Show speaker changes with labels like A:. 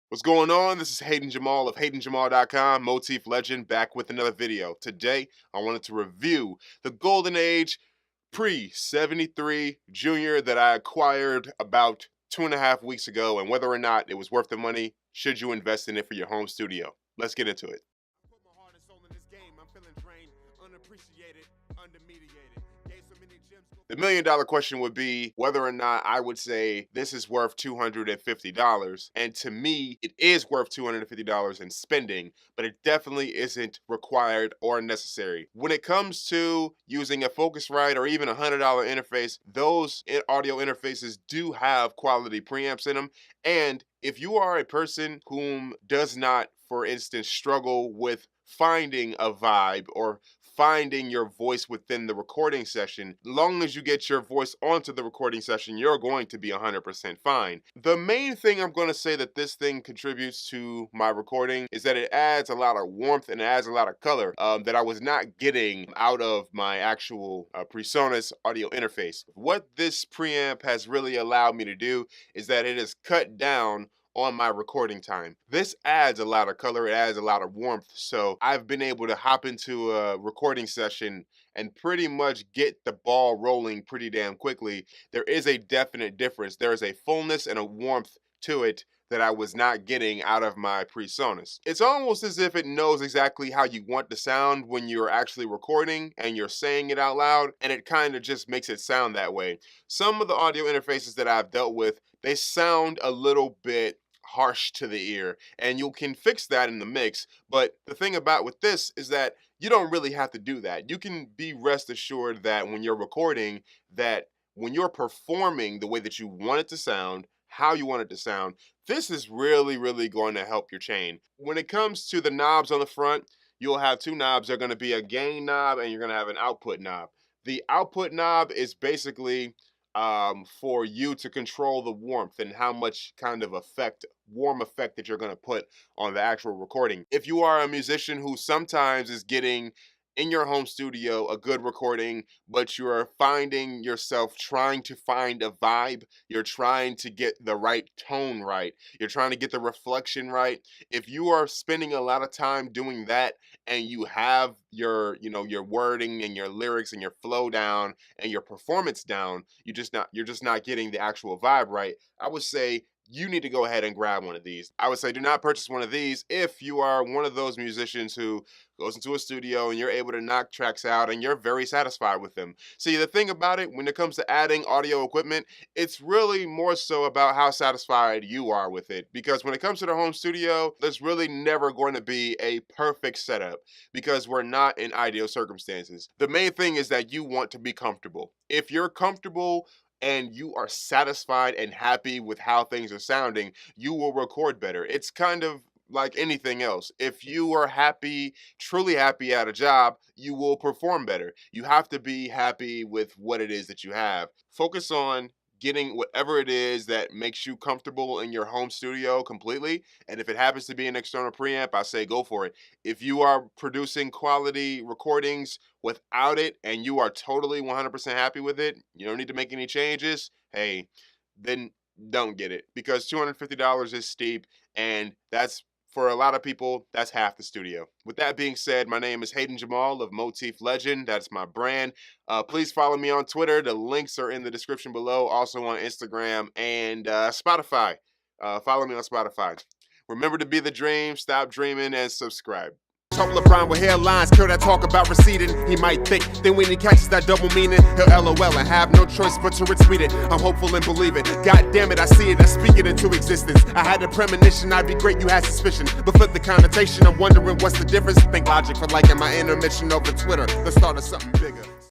A: What's going on? This is Hayden Jamal of HaydenJamal.com, Motif Legend, back with another video. Today, I wanted to review the Golden Age Pre73 JR that I acquired about 2.5 weeks ago, and whether or not it was worth the money, should you invest in it for your home studio. Let's get into it. I put my heart and soul in this game. I'm feeling drained, unappreciated, undermediated. The $1 million question would be whether or not I would say this is worth $250. And to me, it is worth $250 in spending, but it definitely isn't required or necessary. When it comes to using a Focusrite or even a $100 interface, those audio interfaces do have quality preamps in them. And if you are a person whom does not, for instance, struggle with finding a vibe or finding your voice within the recording session, as long as you get your voice onto the recording session, you're going to be 100% fine. The main thing I'm going to say that this thing contributes to my recording is that it adds a lot of warmth and it adds a lot of color that I was not getting out of my actual PreSonus audio interface. What this preamp has really allowed me to do is that it has cut down on my recording time. This adds a lot of color, it adds a lot of warmth, so I've been able to hop into a recording session and pretty much get the ball rolling pretty damn quickly. There is a definite difference. There is a fullness and a warmth to it that I was not getting out of my PreSonus. It's almost as if it knows exactly how you want the sound when you're actually recording and you're saying it out loud, and it kind of just makes it sound that way. Some of the audio interfaces that I've dealt with, they sound a little bit harsh to the ear, and you can fix that in the mix. But the thing about with this is that you don't really have to do that. You can be rest assured that when you're recording, that when you're performing the way that you want it to sound, how you want it to sound, this is really going to help your chain. When it comes to the knobs on the front, you'll have two knobs. They're going to be a gain knob and you're going to have an output knob. The output knob is basically for you to control the warmth and how much kind of warm effect that you're going to put on the actual recording. If you are a musician who sometimes is getting in your home studio a good recording, but you're finding yourself trying to find a vibe, you're trying to get the right tone right, you're trying to get the reflection right. If you are spending a lot of time doing that and you have your wording and your lyrics and your flow down and your performance down, you're just not getting the actual vibe right, I would say you need to go ahead and grab one of these. I would say do not purchase one of these if you are one of those musicians who goes into a studio and you're able to knock tracks out and you're very satisfied with them. See, the thing about it, when it comes to adding audio equipment, it's really more so about how satisfied you are with it. Because when it comes to the home studio, there's really never going to be a perfect setup because we're not in ideal circumstances. The main thing is that you want to be comfortable. If you're comfortable and you are satisfied and happy with how things are sounding, you will record better. It's kind of like anything else. If you are happy, truly happy at a job, you will perform better. You have to be happy with what it is that you have. Focus on getting whatever it is that makes you comfortable in your home studio completely. And if it happens to be an external preamp, I say go for it. If you are producing quality recordings without it and you are totally 100% happy with it, you don't need to make any changes, hey, then don't get it, because $250 is steep, and that's, for a lot of people, that's half the studio. With that being said, my name is Hayden Jamal of Motif Legend. That's my brand. Please follow me on Twitter. The links are in the description below. Also on Instagram and Spotify. Follow me on Spotify. Remember to be the dream, stop dreaming, and subscribe. Talk LeBron with hairlines, kill that talk about receding. He might think, then when he catches that double meaning, he'll LOL and have no choice but to retweet it. I'm hopeful and believing. God damn it, I see it, I speak it into existence. I had a premonition, I'd be great, you had suspicion. But for the connotation, I'm wondering what's the difference. Think logic for liking my intermission over Twitter. The start of something bigger.